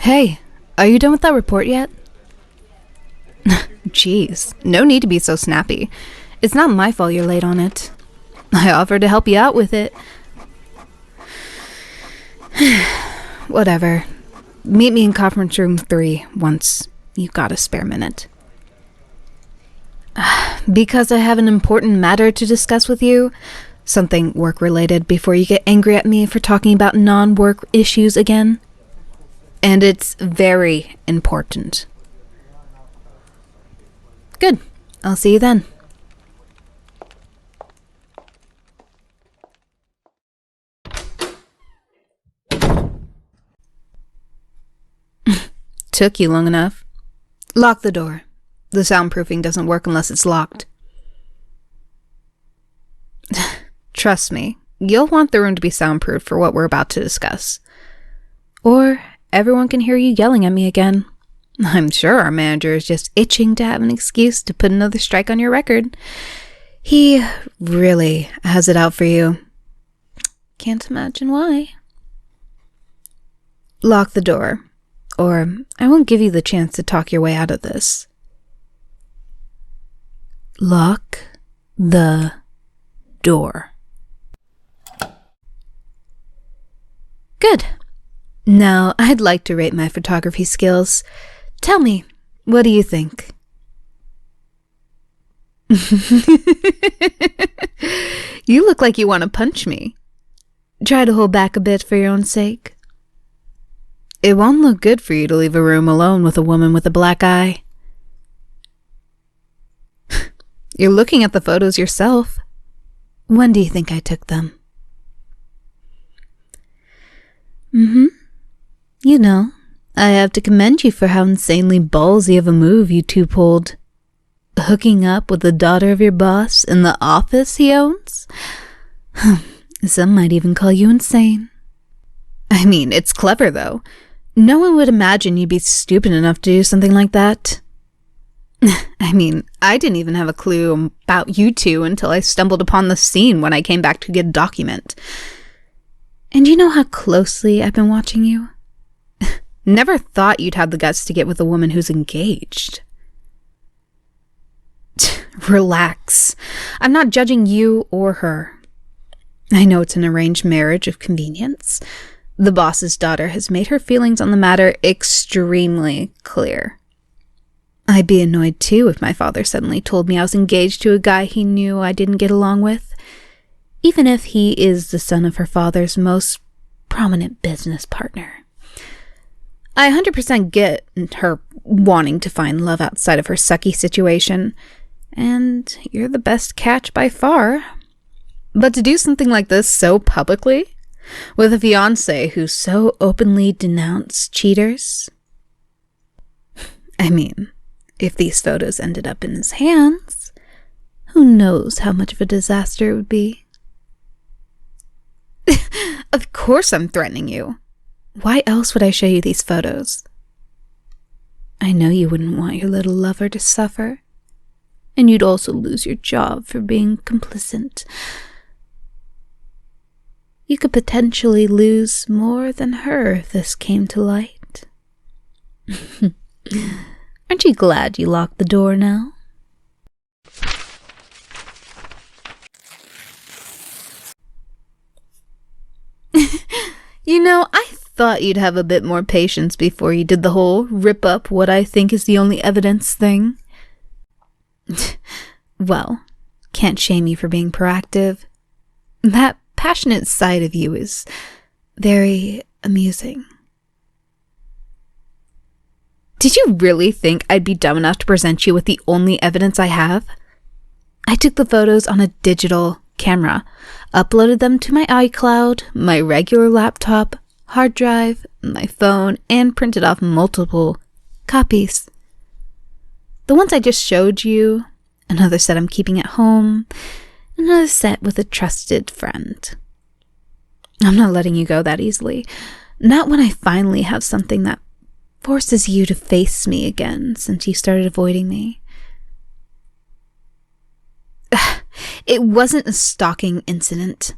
Hey, are you done with that report yet? Jeez, no need to be so snappy. It's not my fault you're late on it. I offered to help you out with it. Whatever. Meet me in conference room 3 once you've got a spare minute. Because I have an important matter to discuss with you, something work-related, before you get angry at me for talking about non-work issues again. And it's very important. Good. I'll see you then. Took you long enough. Lock the door. The soundproofing doesn't work unless it's locked. Trust me, you'll want the room to be soundproof for what we're about to discuss. Or everyone can hear you yelling at me again. I'm sure our manager is just itching to have an excuse to put another strike on your record. He really has it out for you. Can't imagine why. Lock the door, or I won't give you the chance to talk your way out of this. Lock the door. Good. Now, I'd like to rate my photography skills. Tell me, what do you think? You look like you want to punch me. Try to hold back a bit for your own sake. It won't look good for you to leave a room alone with a woman with a black eye. You're looking at the photos yourself. When do you think I took them? You know, I have to commend you for how insanely ballsy of a move you two pulled. Hooking up with the daughter of your boss in the office he owns? Some might even call you insane. I mean, it's clever though. No one would imagine you'd be stupid enough to do something like that. I mean, I didn't even have a clue about you two until I stumbled upon the scene when I came back to get a document. And you know how closely I've been watching you? Never thought you'd have the guts to get with a woman who's engaged. Relax. I'm not judging you or her. I know it's an arranged marriage of convenience. The boss's daughter has made her feelings on the matter extremely clear. I'd be annoyed too if my father suddenly told me I was engaged to a guy he knew I didn't get along with, even if he is the son of her father's most prominent business partner. I 100% get her wanting to find love outside of her sucky situation, and you're the best catch by far. But to do something like this so publicly, with a fiancé who so openly denounced cheaters? I mean, if these photos ended up in his hands, who knows how much of a disaster it would be? Of course I'm threatening you. Why else would I show you these photos? I know you wouldn't want your little lover to suffer, and you'd also lose your job for being complicit. You could potentially lose more than her if this came to light. Aren't you glad you locked the door now? You know, I thought you'd have a bit more patience before you did the whole rip up what I think is the only evidence thing. Well, can't shame you for being proactive. That passionate side of you is very amusing. Did you really think I'd be dumb enough to present you with the only evidence I have? I took the photos on a digital camera, uploaded them to my iCloud, my regular laptop, hard drive, my phone, and printed off multiple copies. The ones I just showed you, another set I'm keeping at home, another set with a trusted friend. I'm not letting you go that easily. Not when I finally have something that forces you to face me again since you started avoiding me. It wasn't a stalking incident.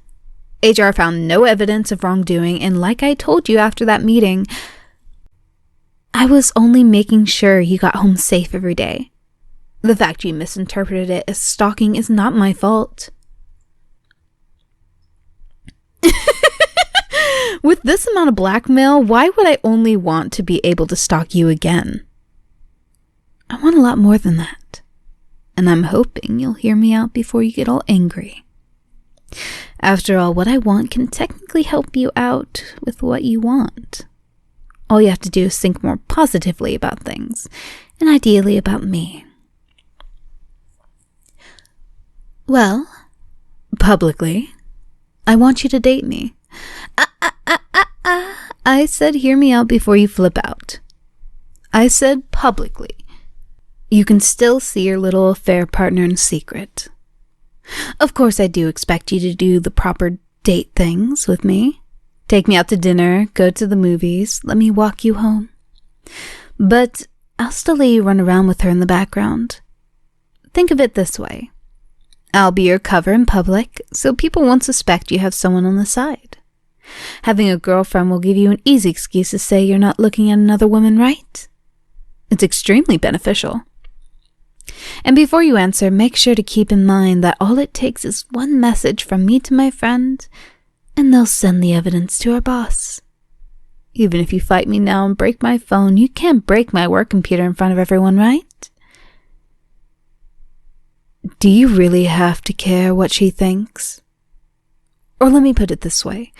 HR found no evidence of wrongdoing, and like I told you after that meeting, I was only making sure you got home safe every day. The fact you misinterpreted it as stalking is not my fault. With this amount of blackmail, why would I only want to be able to stalk you again? I want a lot more than that. And I'm hoping you'll hear me out before you get all angry. After all, what I want can technically help you out with what you want. All you have to do is think more positively about things, and ideally about me. Well, publicly, I want you to date me. I said hear me out before you flip out. I said publicly. You can still see your little affair partner in secret. Of course, I do expect you to do the proper date things with me. Take me out to dinner, go to the movies, let me walk you home. But I'll still let you run around with her in the background. Think of it this way. I'll be your cover in public, so people won't suspect you have someone on the side. Having a girlfriend will give you an easy excuse to say you're not looking at another woman, right? It's extremely beneficial. And before you answer, make sure to keep in mind that all it takes is one message from me to my friend, and they'll send the evidence to our boss. Even if you fight me now and break my phone, you can't break my work computer in front of everyone, right? Do you really have to care what she thinks? Or let me put it this way.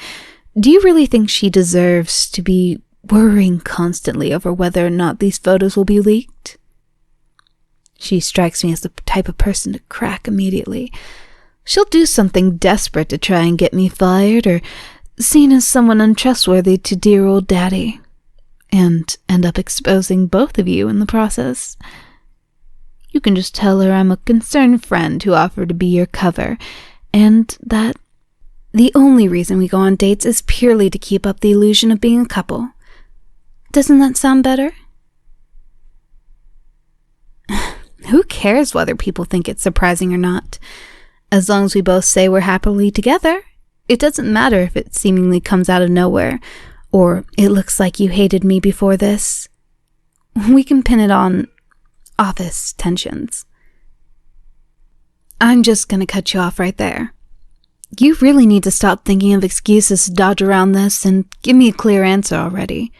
Do you really think she deserves to be worrying constantly over whether or not these photos will be leaked? She strikes me as the type of person to crack immediately. She'll do something desperate to try and get me fired or seen as someone untrustworthy to dear old daddy, and end up exposing both of you in the process. You can just tell her I'm a concerned friend who offered to be your cover, and that the only reason we go on dates is purely to keep up the illusion of being a couple. Doesn't that sound better? Who cares whether people think it's surprising or not? As long as we both say we're happily together, it doesn't matter if it seemingly comes out of nowhere, or it looks like you hated me before this. We can pin it on office tensions. I'm just gonna cut you off right there. You really need to stop thinking of excuses to dodge around this and give me a clear answer already.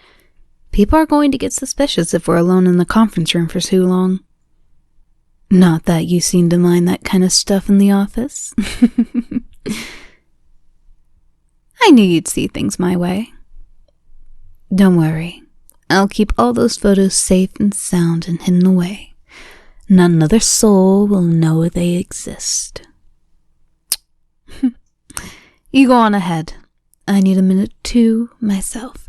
People are going to get suspicious if we're alone in the conference room for too long. Not that you seem to mind that kind of stuff in the office. I knew you'd see things my way. Don't worry. I'll keep all those photos safe and sound and hidden away. Not another soul will know they exist. You go on ahead. I need a minute to myself.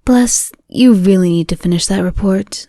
Plus, you really need to finish that report.